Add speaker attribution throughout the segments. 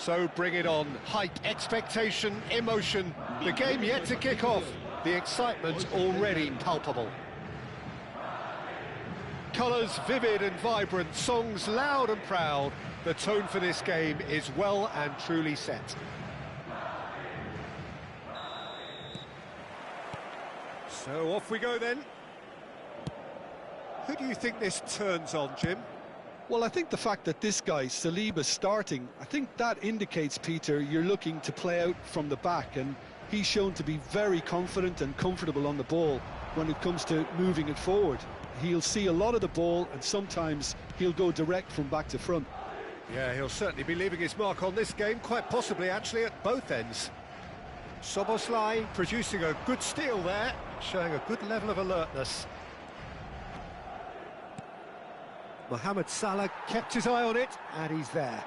Speaker 1: So bring it on. Hype, expectation, emotion. The game yet to kick off. The excitement already palpable. Colours vivid and vibrant, songs loud and proud. The tone for this game is well and truly set. So off we go then. Who do you think this turns on, Jim?
Speaker 2: Well, I think the fact that this guy, Saliba's starting, I think that indicates, Peter, you're looking to play out from the back, and he's shown to be very confident and comfortable on the ball when it comes to moving it forward. He'll see a lot of the ball, and sometimes he'll go direct from back to front.
Speaker 1: Yeah, he'll certainly be leaving his mark on this game, quite possibly actually at both ends. Soboslai producing a good steal there, showing a good level of alertness. Mohamed Salah kept his eye on it, and he's there.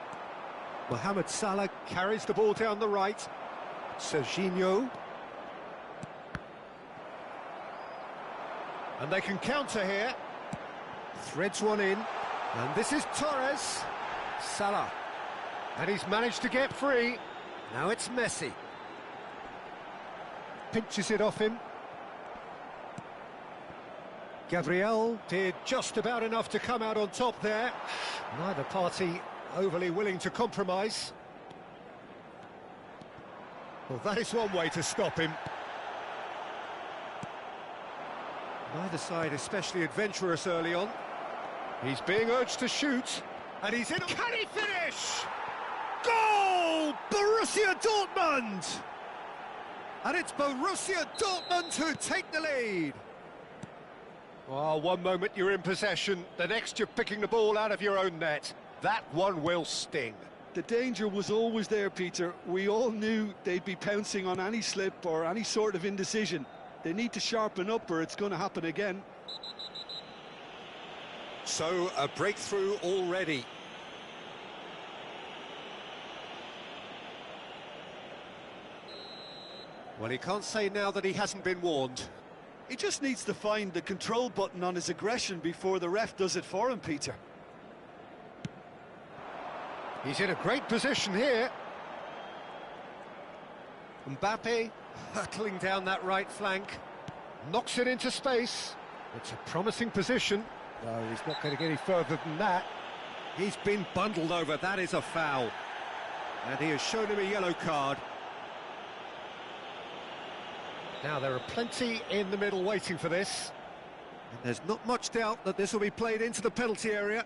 Speaker 1: Mohamed Salah carries the ball down the right. Serginho. And they can counter here. Threads one in. And this is Torres. Salah. And he's managed to get free. Now it's Messi. Pinches it off him. Gabriel did just about enough to come out on top there. Neither party overly willing to compromise. Well, that is one way to stop him. Neither side especially adventurous early on. He's being urged to shoot, and he's in. Can he finish? Goal! Borussia Dortmund! And it's Borussia Dortmund who take the lead. Oh, one moment you're in possession, the next you're picking the ball out of your own net. That one will sting.
Speaker 2: The danger was always there, Peter. We all knew they'd be pouncing on any slip or any sort of indecision. They need to sharpen up or it's going to happen again.
Speaker 1: So, a breakthrough already. Well, he can't say now that he hasn't been warned.
Speaker 2: He just needs to find the control button on his aggression before the ref does it for him, Peter.
Speaker 1: He's in a great position here. Mbappe hurtling down that right flank. Knocks it into space. It's a promising position. No, he's not going to get any further than that. He's been bundled over. That is a foul. And he has shown him a yellow card. Now, there are plenty in the middle waiting for this. And there's not much doubt that this will be played into the penalty area.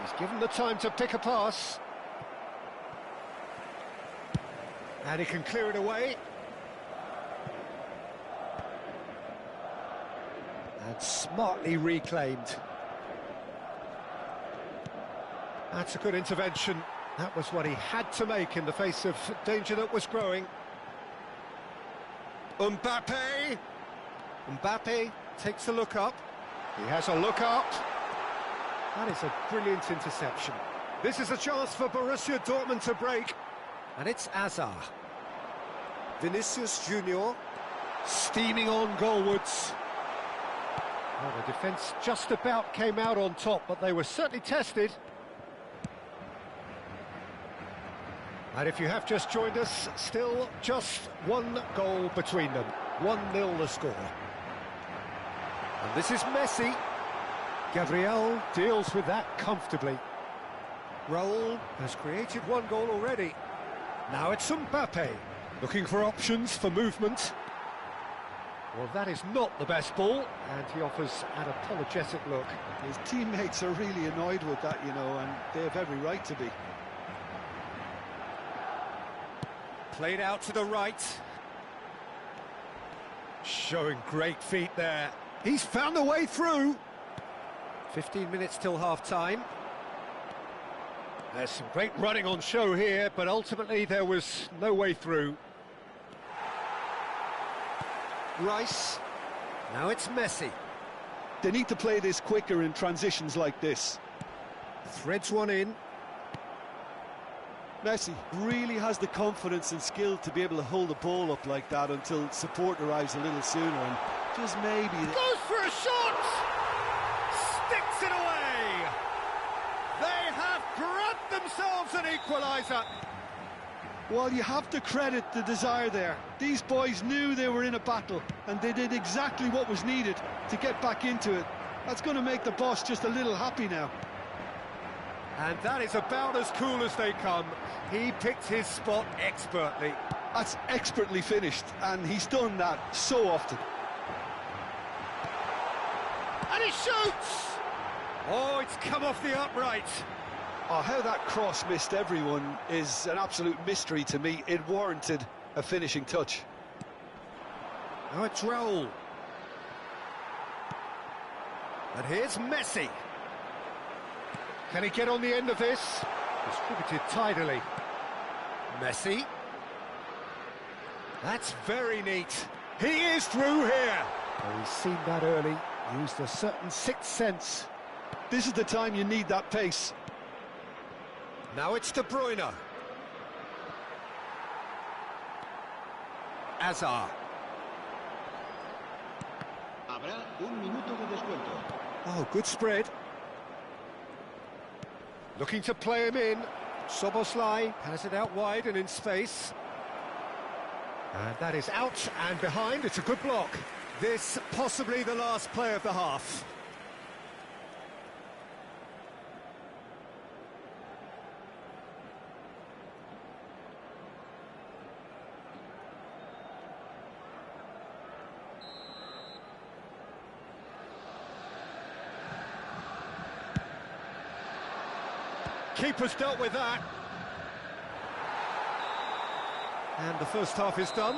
Speaker 1: He's given the time to pick a pass. And he can clear it away. And smartly reclaimed. That's a good intervention. That was what he had to make in the face of danger that was growing. Mbappe! Mbappe takes a look up. He has a look up. That is a brilliant interception. This is a chance for Borussia Dortmund to break. And it's Hazard. Vinicius Junior steaming on goalwards. Well, the defence just about came out on top, but they were certainly tested. And if you have just joined us, still just one goal between them. 1-0 the score. And this is Messi. Gabriel deals with that comfortably. Raul has created one goal already. Now it's Mbappe, looking for options for movement. Well, that is not the best ball, and he offers an apologetic look.
Speaker 2: His teammates are really annoyed with that, you know, and they have every right to be.
Speaker 1: Played out to the right. Showing great feet there. He's found a way through. 15 minutes till half-time. There's some great running on show here, but ultimately there was no way through. Rice. Now it's Messi.
Speaker 2: They need to play this quicker in transitions like this.
Speaker 1: Threads one in.
Speaker 2: Messi really has the confidence and skill to be able to hold the ball up like that until support arrives a little sooner, and just maybe...
Speaker 1: Goes for a shot! Sticks it away! They have grabbed themselves an equaliser!
Speaker 2: Well, you have to credit the desire there. These boys knew they were in a battle, and they did exactly what was needed to get back into it. That's going to make the boss just a little happy now.
Speaker 1: And that is about as cool as they come. He picked his spot expertly.
Speaker 2: That's expertly finished, and he's done that so often.
Speaker 1: And he shoots! Oh, it's come off the upright.
Speaker 2: Oh, how that cross missed everyone is an absolute mystery to me. It warranted a finishing touch.
Speaker 1: Now it's Raul. And here's Messi. Can he get on the end of this? Distributed tidily. Messi. That's very neat. He is through here. Well, he's seen that early. Used a certain sixth sense.
Speaker 2: This is the time you need that pace.
Speaker 1: Now it's De Bruyne. Hazard.
Speaker 3: Habrá un minuto de descuento.
Speaker 1: Oh, good spread. Looking to play him in. Szoboszlai has it out wide and in space. And that is out and behind. It's a good block. This possibly the last play of the half. Keeper's dealt with that. And the first half is done.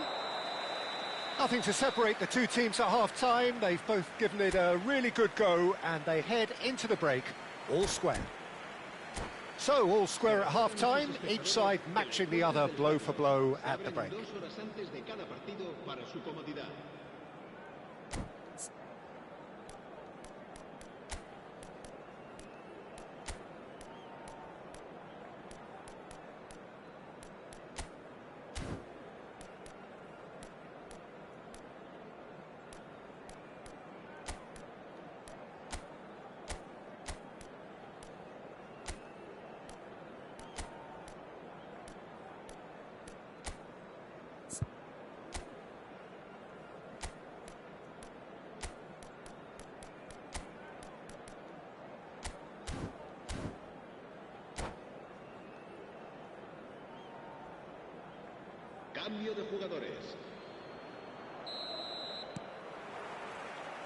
Speaker 1: Nothing to separate the two teams at half-time. They've both given it a really good go, and they head into the break all square. So, all square at half-time, each side matching the other blow for blow at the break.
Speaker 3: Cambio de jugadores.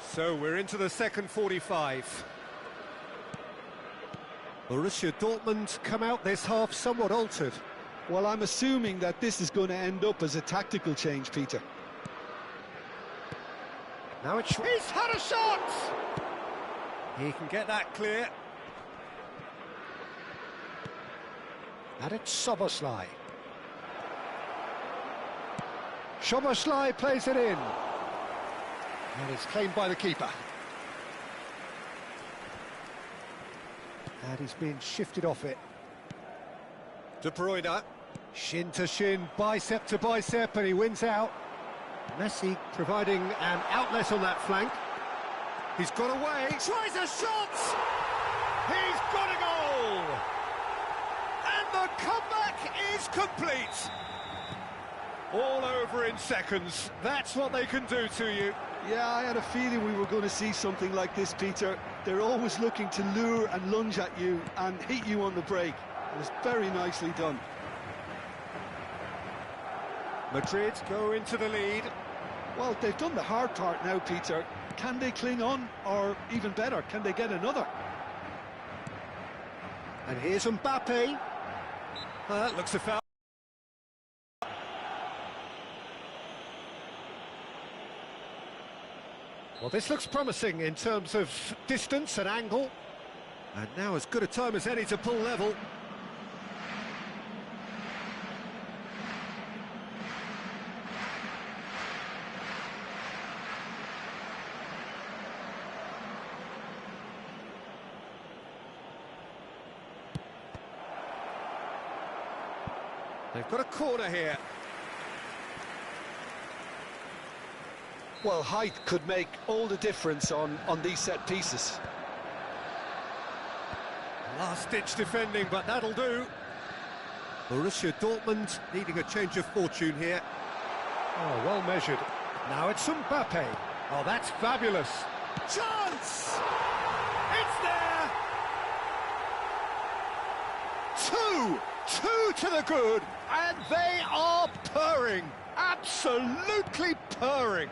Speaker 1: So we're into the second 45. Borussia Dortmund come out this half somewhat altered.
Speaker 2: Well, I'm assuming that this is going to end up as a tactical change, Peter.
Speaker 1: Now he's had a shot! He can get that clear. And it's Szoboszlai. Szoboszlai plays it in. And it's claimed by the keeper. And he's been shifted off it. De Bruyne. Shin to shin, bicep to bicep, and he wins out. Messi providing an outlet on that flank. He's got away. Tries a shot! He's got a goal! And the comeback is complete. All over in seconds. That's what they can do to you.
Speaker 2: Yeah, I had a feeling we were going to see something like this, Peter. They're always looking to lure and lunge at you and hit you on the break. It was very nicely done.
Speaker 1: Madrid go into the lead.
Speaker 2: Well, they've done the hard part now, Peter. Can they cling on, or even better, can they get another?
Speaker 1: And here's Mbappe. That looks a foul. Well, this looks promising in terms of distance and angle. And now as good a time as any to pull level. They've got a corner here.
Speaker 2: Well, height could make all the difference on these set pieces.
Speaker 1: Last-ditch defending, but that'll do. Borussia Dortmund needing a change of fortune here. Oh, well measured. Now it's Mbappe. Oh, that's fabulous. Chance! It's there! Two to the good, and they are purring. Absolutely purring.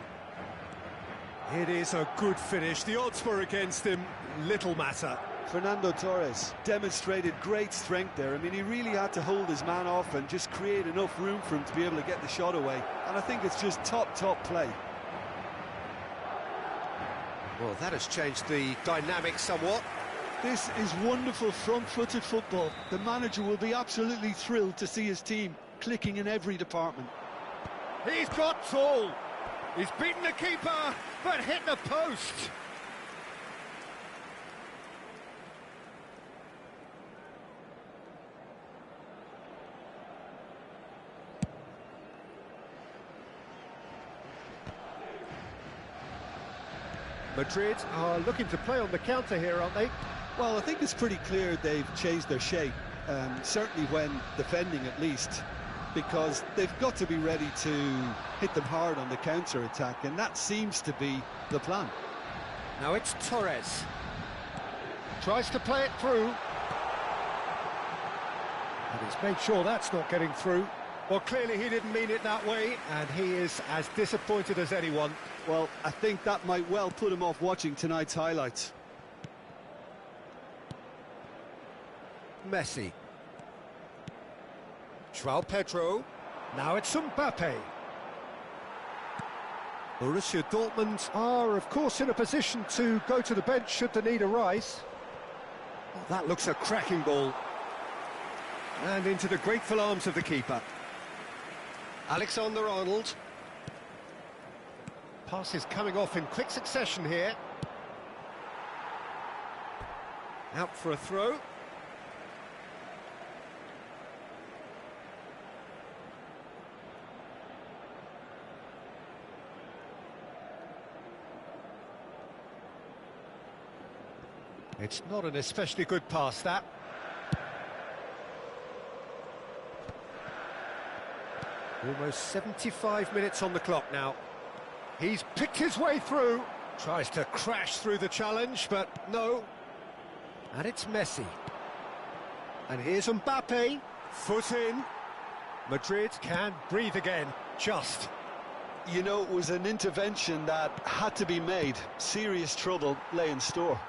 Speaker 1: It is a good finish. The odds were against him. Little matter.
Speaker 2: Fernando Torres demonstrated great strength there. I mean, he really had to hold his man off and just create enough room for him to be able to get the shot away. And I think it's just top play.
Speaker 1: Well, that has changed the dynamic somewhat.
Speaker 2: This is wonderful front-footed football. The manager will be absolutely thrilled to see his team clicking in every department.
Speaker 1: He's got tall. He's beaten the keeper, but hit the post. Madrid are looking to play on the counter here, aren't they?
Speaker 2: Well, I think it's pretty clear they've changed their shape, certainly when defending at least, because they've got to be ready to hit them hard on the counter-attack, and that seems to be the plan.
Speaker 1: Now it's Torres. Tries to play it through. And he's made sure that's not getting through. Well, clearly he didn't mean it that way, and he is as disappointed as anyone.
Speaker 2: Well, I think that might well put him off watching tonight's highlights.
Speaker 1: Messi. João Pedro. Now it's Mbappe. Borussia Dortmund are, of course, in a position to go to the bench should the need arise. Oh, that looks a cracking ball. And into the grateful arms of the keeper. Alexander-Arnold. Passes coming off in quick succession here. Out for a throw. It's not an especially good pass, that. Almost 75 minutes on the clock now. He's picked his way through. Tries to crash through the challenge, but no. And it's Messi. And here's Mbappe. Foot in. Madrid can breathe again. Just.
Speaker 2: You know, it was an intervention that had to be made. Serious trouble lay in store.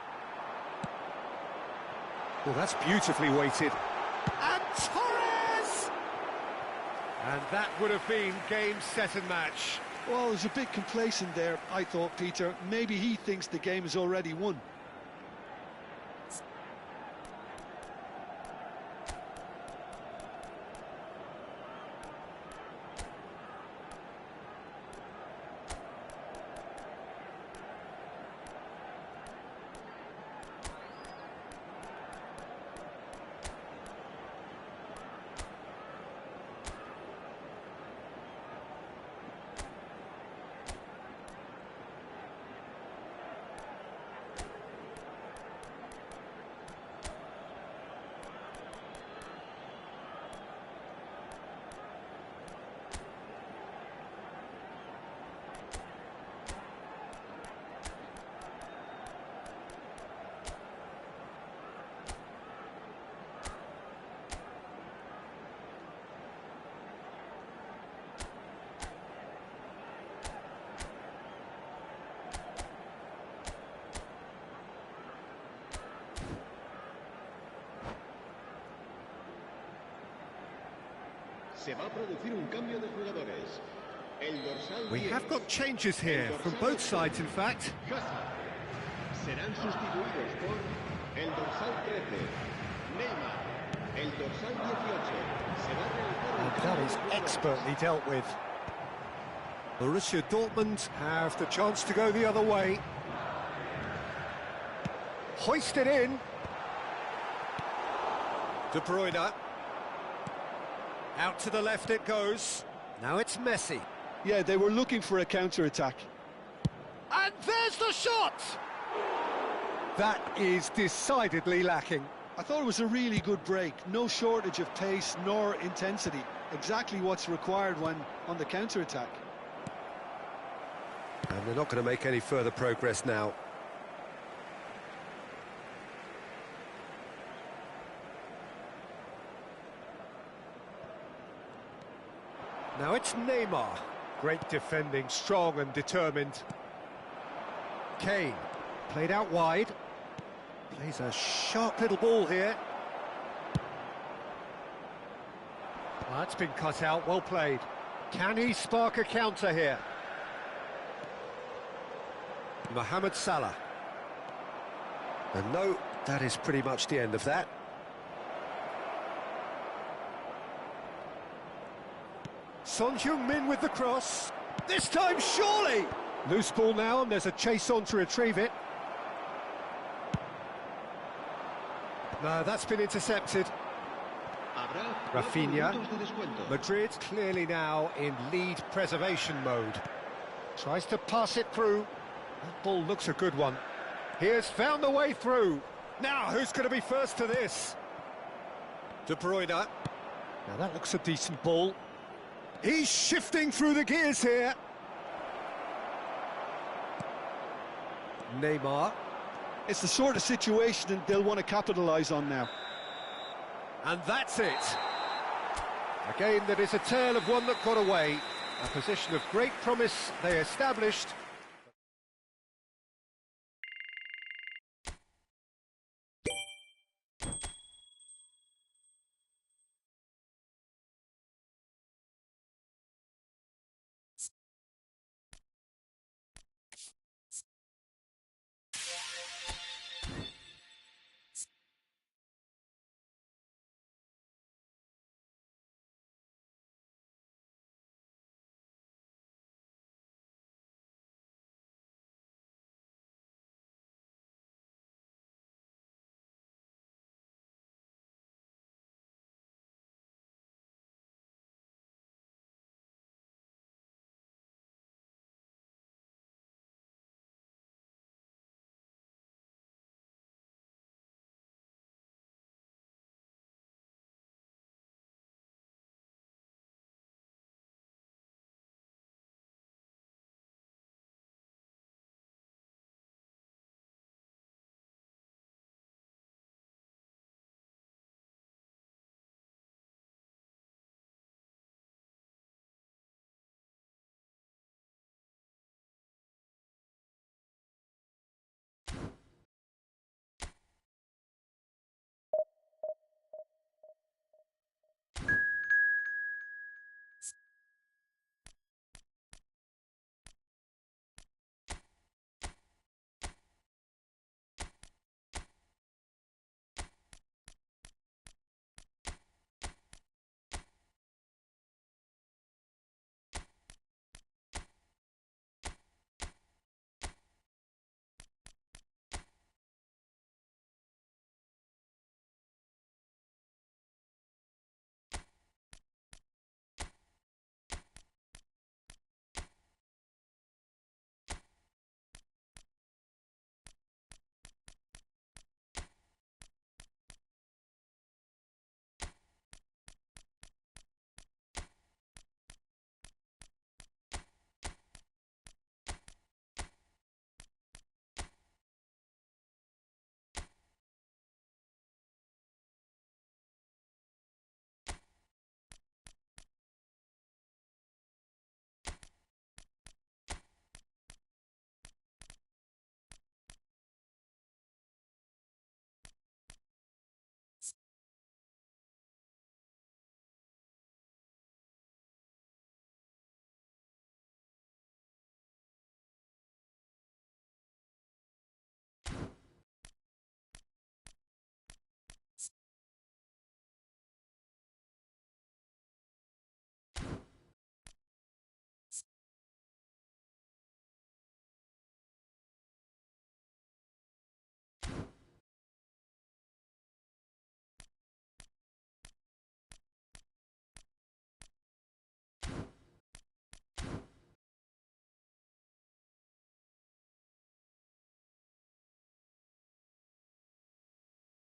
Speaker 1: Well, that's beautifully weighted. And Torres! And that would have been game, set and match.
Speaker 2: Well, it was a bit complacent there, I thought, Peter. Maybe he thinks the game is already won.
Speaker 3: Se va a producir un cambio de jugadores. El dorsal
Speaker 1: We
Speaker 3: 10,
Speaker 1: have got changes here, from both sides in fact.
Speaker 3: Hazard. Serán sustituidos por el dorsal 13, Neymar. El dorsal 18. Se va a realizar un
Speaker 1: And that
Speaker 3: cambio
Speaker 1: is
Speaker 3: de jugadores.
Speaker 1: expertly dealt with. Borussia Dortmund have the chance to go the other way. Hoisted in. De Bruyne. Out to the left it goes. Now it's Messi.
Speaker 2: Yeah, they were looking for a counter-attack.
Speaker 1: And there's the shot! That is decidedly lacking.
Speaker 2: I thought it was a really good break. No shortage of pace nor intensity. Exactly what's required when on the counter-attack.
Speaker 1: And they're not going to make any further progress now. Now it's Neymar. Great defending, strong and determined. Kane, played out wide. Plays a sharp little ball here. Well, that's been cut out, well played. Can he spark a counter here? Mohamed Salah. And no, that is pretty much the end of that. Son Heung-min with the cross. This time, surely! Loose ball now, and there's a chase on to retrieve it. No, that's been intercepted.
Speaker 3: Habrá 4
Speaker 1: Rafinha.
Speaker 3: minutos de descuento.
Speaker 1: Madrid clearly now in lead preservation mode. Tries to pass it through. That ball looks a good one. He has found the way through. Now, who's going to be first to this? De Bruyne. Now, that looks a decent ball. He's shifting through the gears here. Neymar.
Speaker 2: It's the sort of situation that they'll want to capitalise on now.
Speaker 1: And that's it. A game that is a tale of one that got away. A position of great promise they established,